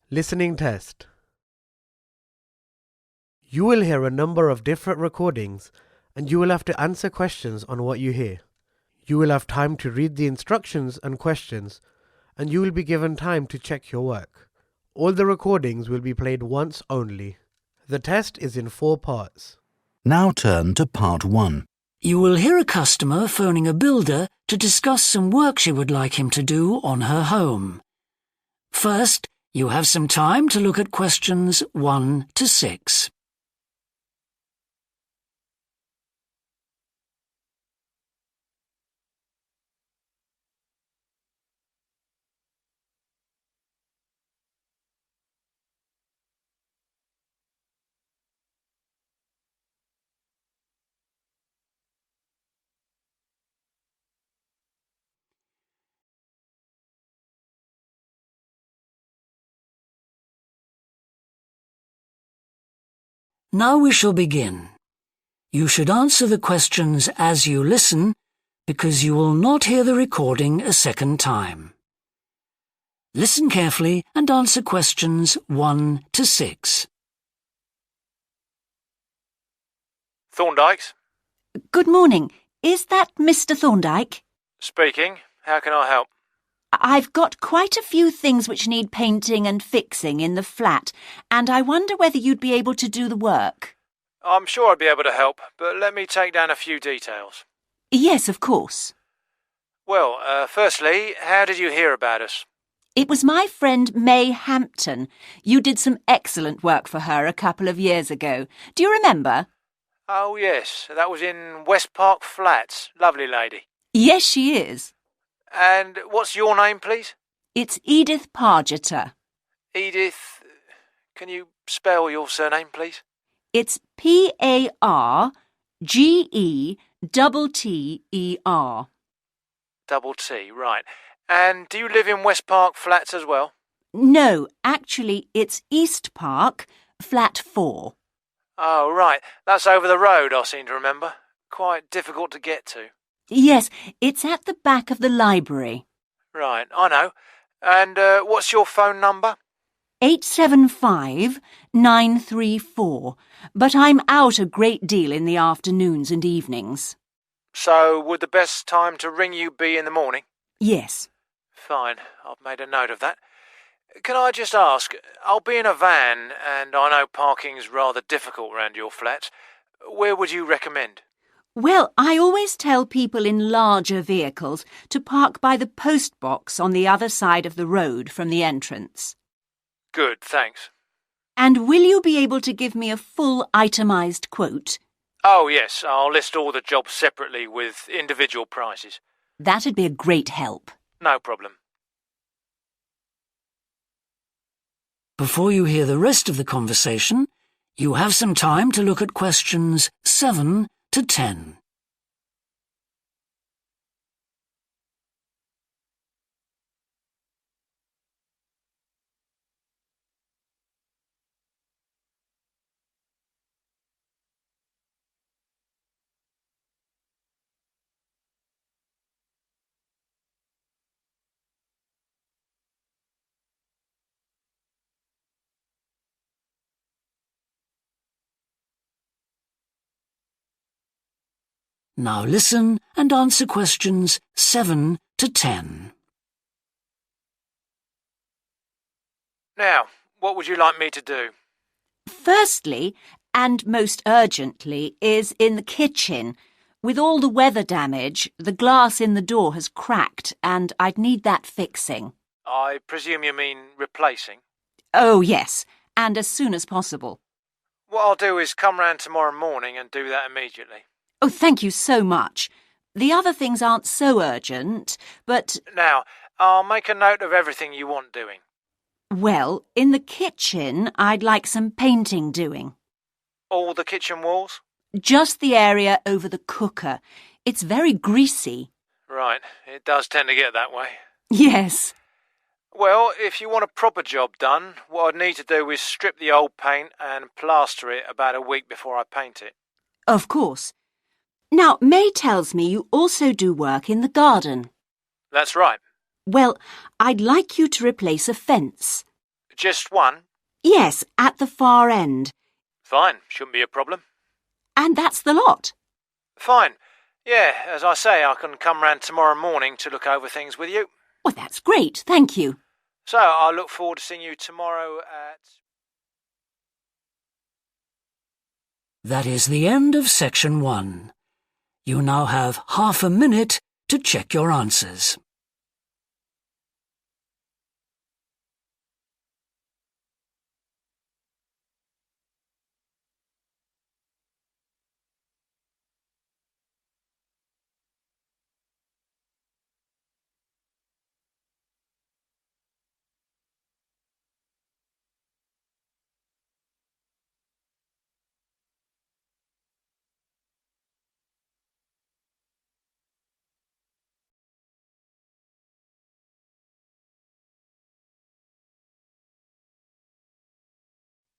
Listening test. You will hear a number of different recordings and you will have to answer questions on what you hear. You will have time to read the instructions and questions and you will be given time to check your work. All the recordings will be played once only. The test is in 4 parts. Now turn to part 1. You will hear a customer phoning a builder to discuss some work she would like him to do on her home. First, you have some time to look at questions 1 to 6. Now we shall begin. You should answer the questions as you listen, because you will not hear the recording a second time. Listen carefully and answer questions 1 to 6. Thorndike's? Good morning. Is that Mr. Thorndyke? Speaking. How can I help? I've got quite a few things which need painting and fixing in the flat, and I wonder whether you'd be able to do the work. I'm sure I'd be able to help, but let me take down a few details. Yes, of course. Well, firstly, how did you hear about us? It was my friend May Hampton. You did some excellent work for her a couple of years ago. Do you remember? Oh, yes. That was in West Park Flats. Lovely lady. Yes, she is. And what's your name, please? It's Edith Pargeter. Edith. Can you spell your surname, please? It's Pargeter. Double T, right. And do you live in West Park Flats as well? No, actually, it's East Park, flat 4. Oh, right. That's over the road, I seem to remember. Quite difficult to get to. Yes, it's at the back of the library. Right, I know. And what's your phone number? 875-934, but I'm out a great deal in the afternoons and evenings. So would the best time to ring you be in the morning? Yes. Fine, I've made a note of that. Can I just ask, I'll be in a van and I know parking's rather difficult around your flat. Where would you recommend? Well, I always tell people in larger vehicles to park by the post box on the other side of the road from the entrance. Good, thanks. And will you be able to give me a full itemised quote? Oh, yes, I'll list all the jobs separately with individual prices. That'd be a great help. No problem. Before you hear the rest of the conversation, you have some time to look at questions 7 to 10. Now listen and answer questions 7 to 10. Now, what would you like me to do? Firstly, and most urgently, is in the kitchen. With all the weather damage, the glass in the door has cracked and I'd need that fixing. I presume you mean replacing? Oh, yes, and as soon as possible. What I'll do is come round tomorrow morning and do that immediately. Oh, thank you so much. The other things aren't so urgent, but... Now, I'll make a note of everything you want doing. Well, in the kitchen, I'd like some painting doing. All the kitchen walls? Just the area over the cooker. It's very greasy. Right, it does tend to get that way. Yes. Well, if you want a proper job done, what I'd need to do is strip the old paint and plaster it about a week before I paint it. Of course. Now, May tells me you also do work in the garden. That's right. Well, I'd like you to replace a fence. Just one? Yes, at the far end. Fine, shouldn't be a problem. And that's the lot. Fine. Yeah, as I say, I can come round tomorrow morning to look over things with you. Well, that's great, thank you. So, I look forward to seeing you tomorrow at... That is the end of section 1. You now have half a minute to check your answers.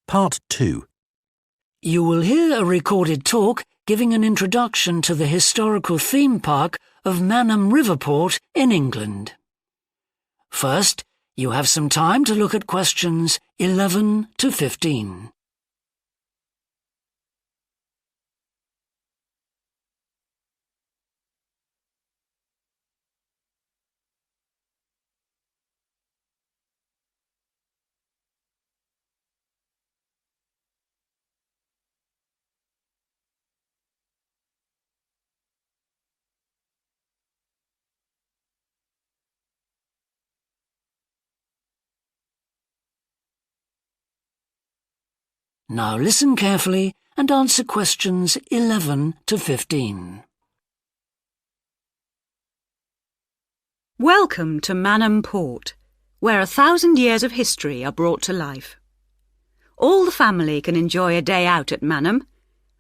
Part 2. You will hear a recorded talk giving an introduction to the historical theme park of Manham Riverport in England. First, you have some time to look at questions 11 to 15. Now listen carefully and answer questions 11 to 15. Welcome to Manham Port, where 1,000 years of history are brought to life. All the family can enjoy a day out at Manham,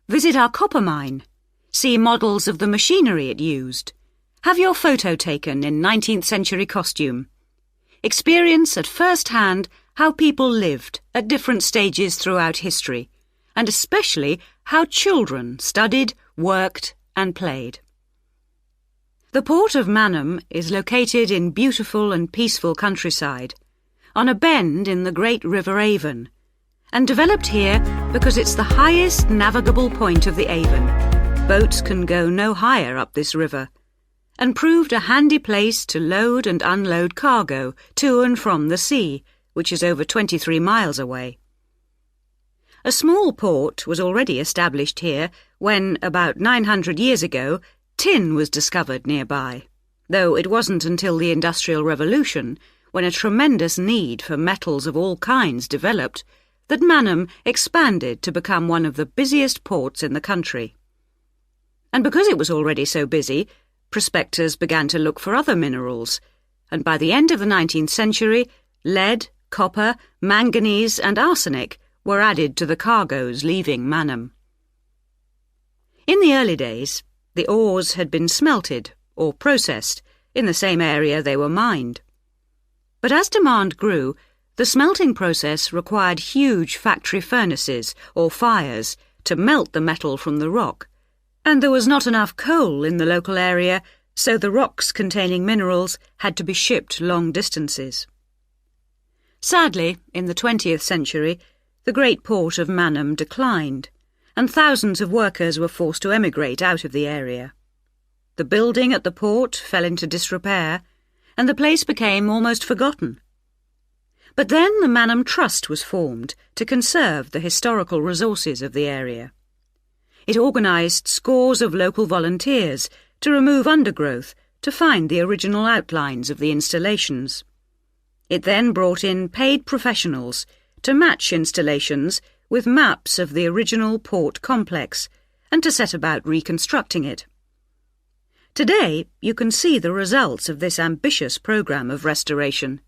visit our copper mine, see models of the machinery it used, have your photo taken in 19th century costume, experience at first hand how people lived at different stages throughout history, and especially how children studied, worked and played. The port of Manham is located in beautiful and peaceful countryside, on a bend in the great River Avon, and developed here because it's the highest navigable point of the Avon. Boats can go no higher up this river, and proved a handy place to load and unload cargo to and from the sea, which is over 23 miles away. A small port was already established here when, about 900 years ago, tin was discovered nearby, though it wasn't until the Industrial Revolution, when a tremendous need for metals of all kinds developed, that Manham expanded to become one of the busiest ports in the country. And because it was already so busy, prospectors began to look for other minerals, and by the end of the 19th century, lead, copper, manganese and arsenic were added to the cargoes leaving Manham. In the early days, the ores had been smelted or processed in the same area they were mined. But as demand grew, the smelting process required huge factory furnaces or fires to melt the metal from the rock, and there was not enough coal in the local area, so the rocks containing minerals had to be shipped long distances. Sadly, in the 20th century, the great port of Manham declined, and thousands of workers were forced to emigrate out of the area. The building at the port fell into disrepair, and the place became almost forgotten. But then the Manham Trust was formed to conserve the historical resources of the area. It organised scores of local volunteers to remove undergrowth to find the original outlines of the installations. It then brought in paid professionals to match installations with maps of the original port complex and to set about reconstructing it. Today, you can see the results of this ambitious programme of restoration.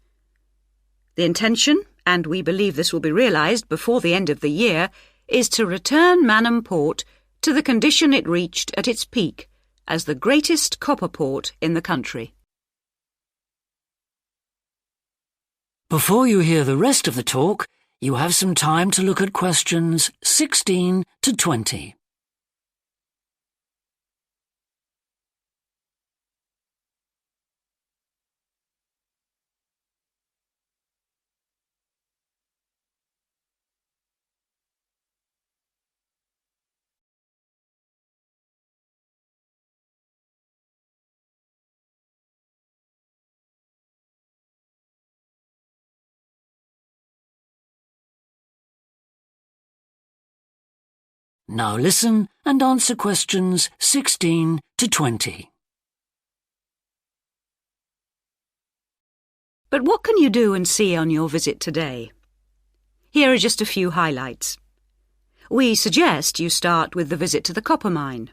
The intention, and we believe this will be realised before the end of the year, is to return Manham Port to the condition it reached at its peak as the greatest copper port in the country. Before you hear the rest of the talk, you have some time to look at questions 16 to 20. Now listen and answer questions 16 to 20. But what can you do and see on your visit today? Here are just a few highlights. We suggest you start with the visit to the copper mine.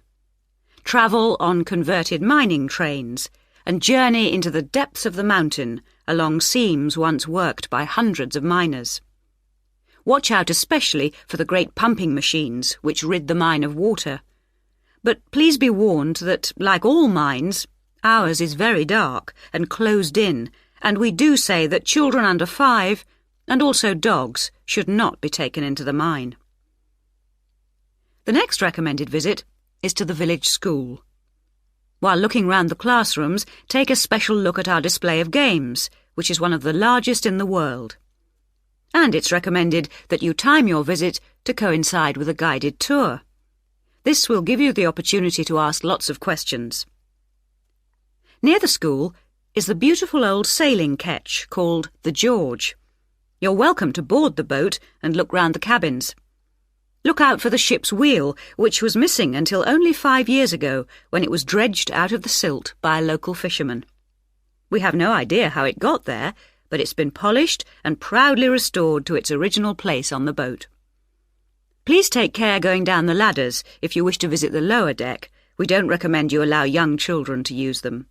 Travel on converted mining trains and journey into the depths of the mountain along seams once worked by hundreds of miners. Watch out especially for the great pumping machines which rid the mine of water. But please be warned that, like all mines, ours is very dark and closed in, and we do say that children under 5, and also dogs, should not be taken into the mine. The next recommended visit is to the village school. While looking round the classrooms, take a special look at our display of games, which is one of the largest in the world. And it's recommended that you time your visit to coincide with a guided tour. This will give you the opportunity to ask lots of questions. Near the school is the beautiful old sailing ketch called the George. You're welcome to board the boat and look round the cabins. Look out for the ship's wheel, which was missing until only 5 years ago when it was dredged out of the silt by a local fisherman. We have no idea how it got there, but it's been polished and proudly restored to its original place on the boat. Please take care going down the ladders if you wish to visit the lower deck. We don't recommend you allow young children to use them.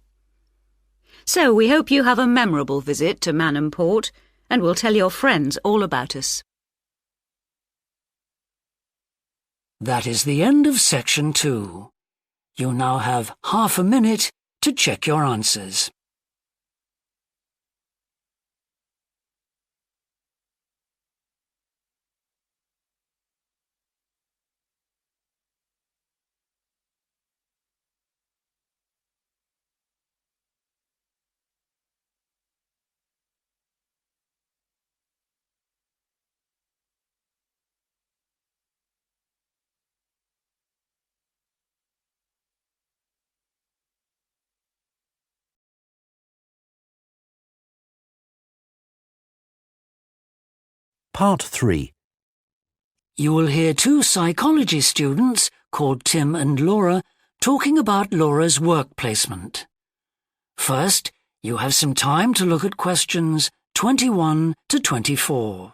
So we hope you have a memorable visit to Manham Port, and will tell your friends all about us. That is the end of section 2. You now have half a minute to check your answers. Part 3. You will hear 2 psychology students called Tim and Laura talking about Laura's work placement. First, you have some time to look at questions 21 to 24.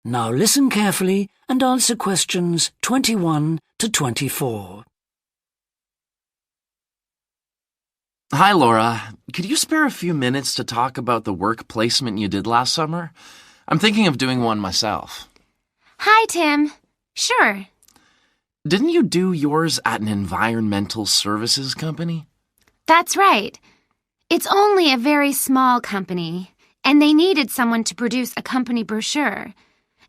Now listen carefully and answer questions 21 to 24. Hi, Laura. Could you spare a few minutes to talk about the work placement you did last summer? I'm thinking of doing one myself. Hi, Tim. Sure. Didn't you do yours at an environmental services company? That's right. It's only a very small company, and they needed someone to produce a company brochure.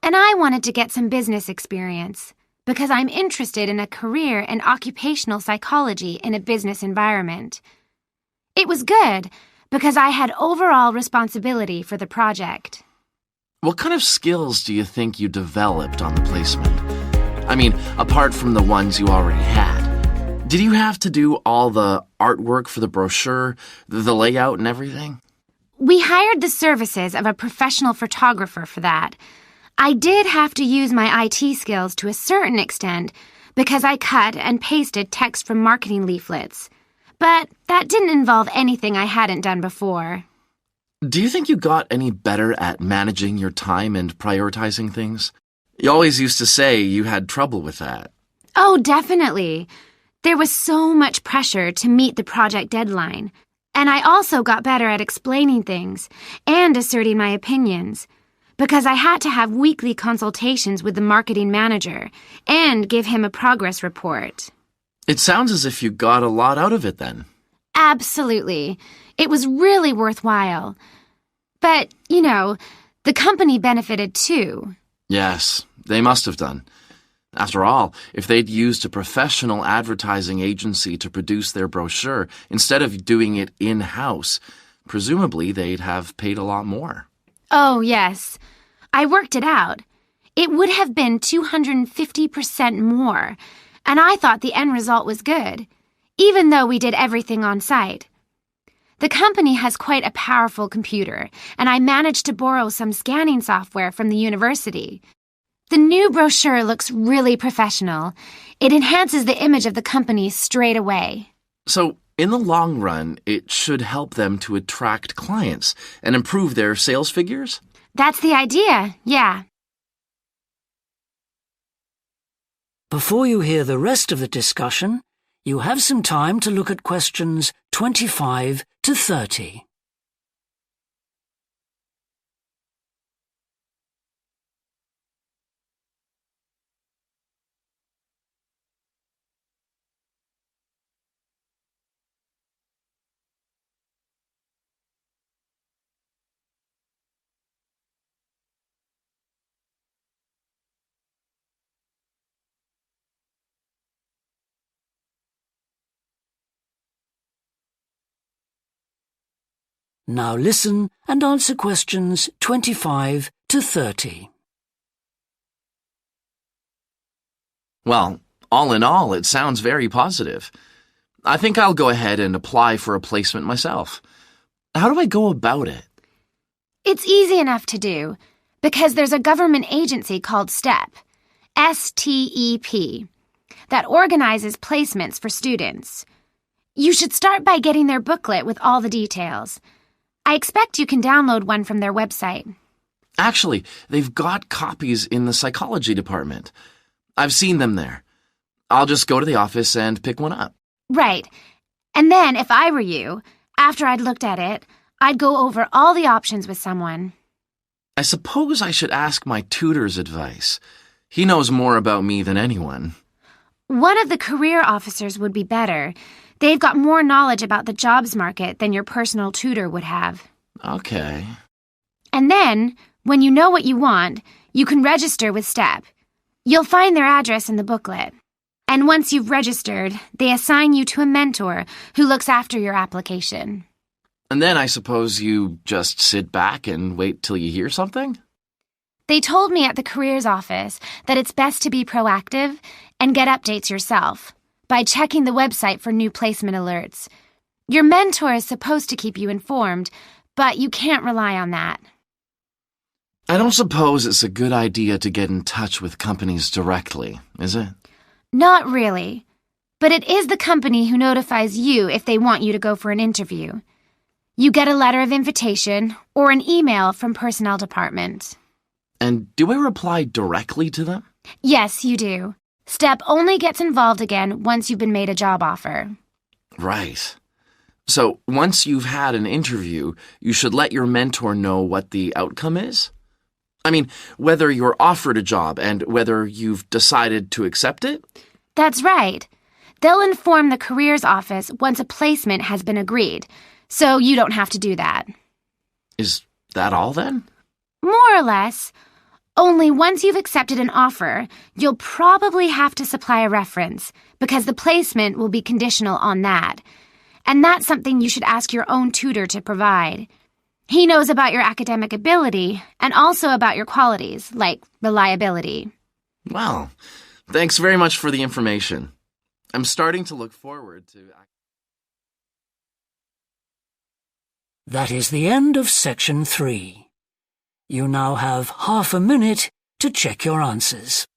And I wanted to get some business experience because I'm interested in a career in occupational psychology in a business environment. It was good because I had overall responsibility for the project. What kind of skills do you think you developed on the placement? I mean, apart from the ones you already had. Did you have to do all the artwork for the brochure, the layout and everything? We hired the services of a professional photographer for that. I did have to use my IT skills to a certain extent because I cut and pasted text from marketing leaflets. But that didn't involve anything I hadn't done before. Do you think you got any better at managing your time and prioritizing things? You always used to say you had trouble with that. Oh, definitely. There was so much pressure to meet the project deadline. And I also got better at explaining things and asserting my opinions, because I had to have weekly consultations with the marketing manager and give him a progress report. It sounds as if you got a lot out of it then. Absolutely. It was really worthwhile. But, the company benefited too. Yes, they must have done. After all, if they'd used a professional advertising agency to produce their brochure instead of doing it in-house, presumably they'd have paid a lot more. Oh, yes. I worked it out. It would have been 250% more, and I thought the end result was good, even though we did everything on site. The company has quite a powerful computer, and I managed to borrow some scanning software from the university. The new brochure looks really professional. It enhances the image of the company straight away. So, in the long run, it should help them to attract clients and improve their sales figures? That's the idea, yeah. Before you hear the rest of the discussion, you have some time to look at questions 25 to 30. Now listen and answer questions 25 to 30. Well, all in all, it sounds very positive. I think I'll go ahead and apply for a placement myself. How do I go about it? It's easy enough to do, because there's a government agency called STEP, S-T-E-P, that organizes placements for students. You should start by getting their booklet with all the details. I expect you can download one from their website. Actually, they've got copies in the psychology department. I've seen them there. I'll just go to the office and pick one up. Right. And then, if I were you, after I'd looked at it, I'd go over all the options with someone. I suppose I should ask my tutor's advice. He knows more about me than anyone. One of the career officers would be better. They've got more knowledge about the jobs market than your personal tutor would have. Okay. And then, when you know what you want, you can register with STEP. You'll find their address in the booklet. And once you've registered, they assign you to a mentor who looks after your application. And then I suppose you just sit back and wait till you hear something? They told me at the careers office that it's best to be proactive and get updates yourself by checking the website for new placement alerts. Your mentor is supposed to keep you informed, but you can't rely on that. I don't suppose it's a good idea to get in touch with companies directly, is it? Not really. But it is the company who notifies you if they want you to go for an interview. You get a letter of invitation or an email from personnel department. And do I reply directly to them? Yes, you do. STEP only gets involved again once you've been made a job offer. Right. So once you've had an interview, you should let your mentor know what the outcome is? I mean, whether you're offered a job and whether you've decided to accept it? That's right. They'll inform the careers office once a placement has been agreed, so you don't have to do that. Is that all then? More or less. Only once you've accepted an offer, you'll probably have to supply a reference, because the placement will be conditional on that. And that's something you should ask your own tutor to provide. He knows about your academic ability and also about your qualities, like reliability. Well, thanks very much for the information. I'm starting to look forward to... That is the end of section 3. You now have half a minute to check your answers.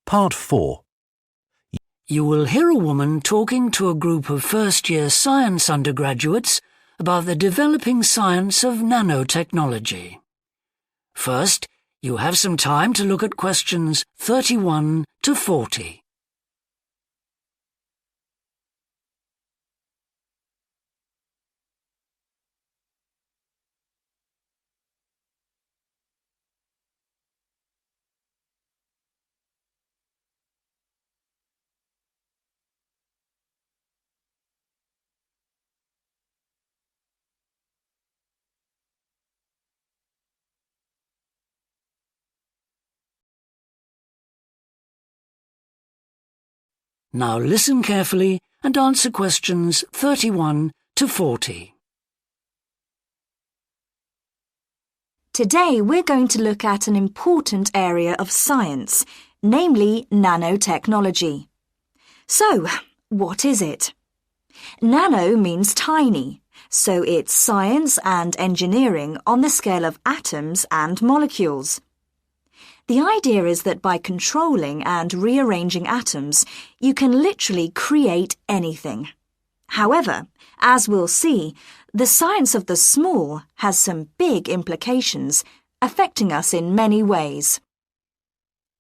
Part 4. You will hear a woman talking to a group of first-year science undergraduates about the developing science of nanotechnology. First, you have some time to look at questions 31 to 40. Now listen carefully and answer questions 31 to 40. Today we're going to look at an important area of science, namely nanotechnology. So, what is it? Nano means tiny, so it's science and engineering on the scale of atoms and molecules. The idea is that by controlling and rearranging atoms, you can literally create anything. However, as we'll see, the science of the small has some big implications, affecting us in many ways.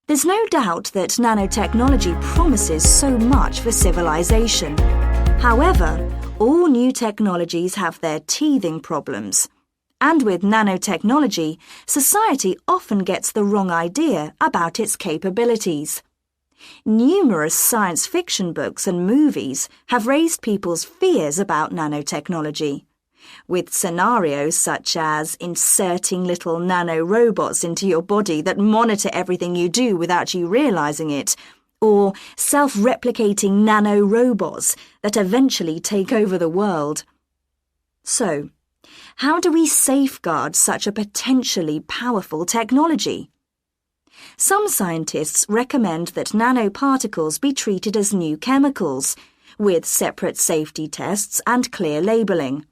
There's no doubt that nanotechnology promises so much for civilization. However, all new technologies have their teething problems. And with nanotechnology, society often gets the wrong idea about its capabilities. Numerous science fiction books and movies have raised people's fears about nanotechnology, with scenarios such as inserting little nanorobots into your body that monitor everything you do without you realizing it, or self-replicating nanorobots that eventually take over the world. So, how do we safeguard such a potentially powerful technology? Some scientists recommend that nanoparticles be treated as new chemicals, with separate safety tests and clear labelling.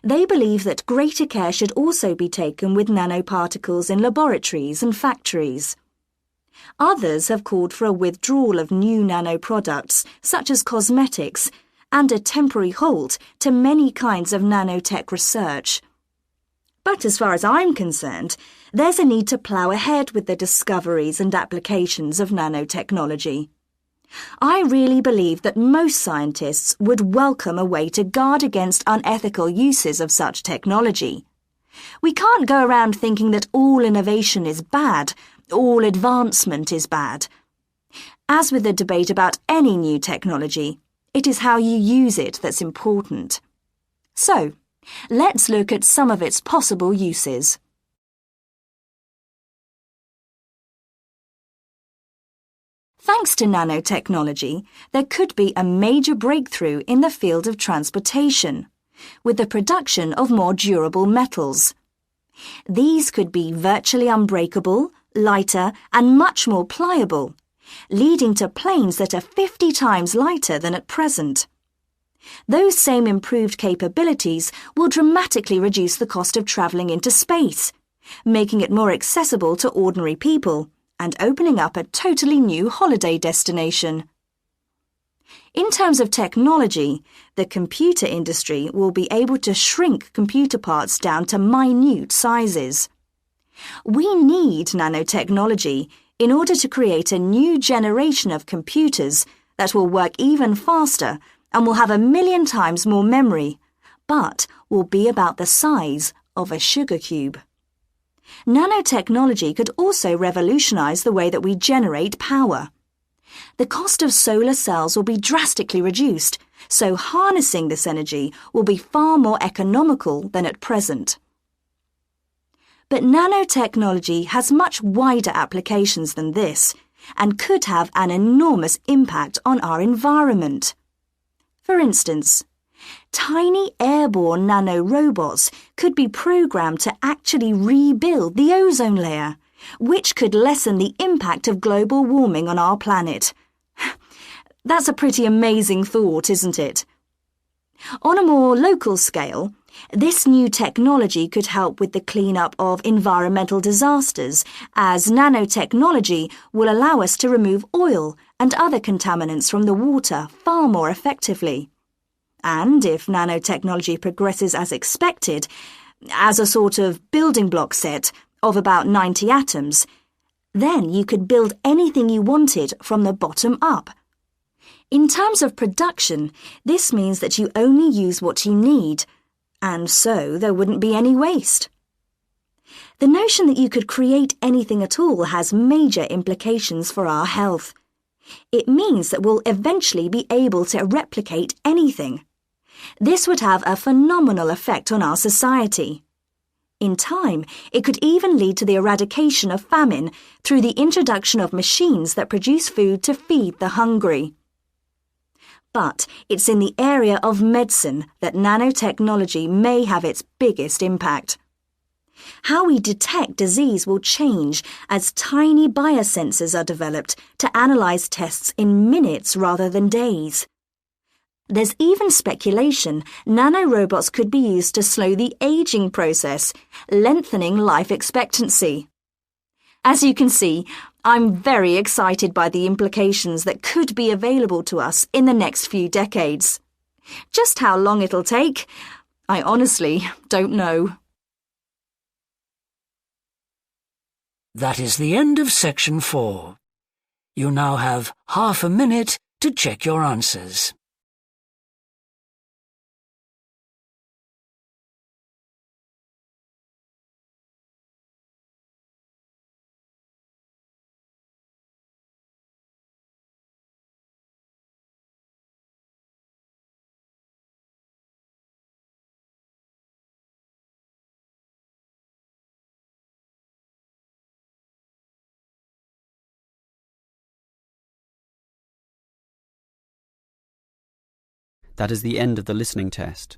They believe that greater care should also be taken with nanoparticles in laboratories and factories. Others have called for a withdrawal of new nanoproducts, such as cosmetics, and a temporary halt to many kinds of nanotech research. But as far as I'm concerned, there's a need to plough ahead with the discoveries and applications of nanotechnology. I really believe that most scientists would welcome a way to guard against unethical uses of such technology. We can't go around thinking that all innovation is bad, all advancement is bad. As with the debate about any new technology, it is how you use it that's important. So, let's look at some of its possible uses. Thanks to nanotechnology, there could be a major breakthrough in the field of transportation, with the production of more durable metals. These could be virtually unbreakable, lighter, and much more pliable, leading to planes that are 50 times lighter than at present. Those same improved capabilities will dramatically reduce the cost of travelling into space, making it more accessible to ordinary people and opening up a totally new holiday destination. In terms of technology, the computer industry will be able to shrink computer parts down to minute sizes. We need nanotechnology in order to create a new generation of computers that will work even faster and will have 1,000,000 times more memory, but will be about the size of a sugar cube. Nanotechnology could also revolutionize the way that we generate power. The cost of solar cells will be drastically reduced, so harnessing this energy will be far more economical than at present. But nanotechnology has much wider applications than this and could have an enormous impact on our environment. For instance, tiny airborne nanorobots could be programmed to actually rebuild the ozone layer, which could lessen the impact of global warming on our planet. That's a pretty amazing thought, isn't it? On a more local scale, this new technology could help with the cleanup of environmental disasters, as nanotechnology will allow us to remove oil and other contaminants from the water far more effectively. And if nanotechnology progresses as expected, as a sort of building block set, of about 90 atoms, then you could build anything you wanted from the bottom up. In terms of production, this means that you only use what you need, and so there wouldn't be any waste. The notion that you could create anything at all has major implications for our health. It means that we'll eventually be able to replicate anything. This would have a phenomenal effect on our society. In time, it could even lead to the eradication of famine through the introduction of machines that produce food to feed the hungry. But it's in the area of medicine that nanotechnology may have its biggest impact. How we detect disease will change as tiny biosensors are developed to analyze tests in minutes rather than days. There's even speculation nanorobots could be used to slow the aging process, lengthening life expectancy. As you can see, I'm very excited by the implications that could be available to us in the next few decades. Just how long it'll take, I honestly don't know. That is the end of section 4. You now have half a minute to check your answers. That is the end of the listening test.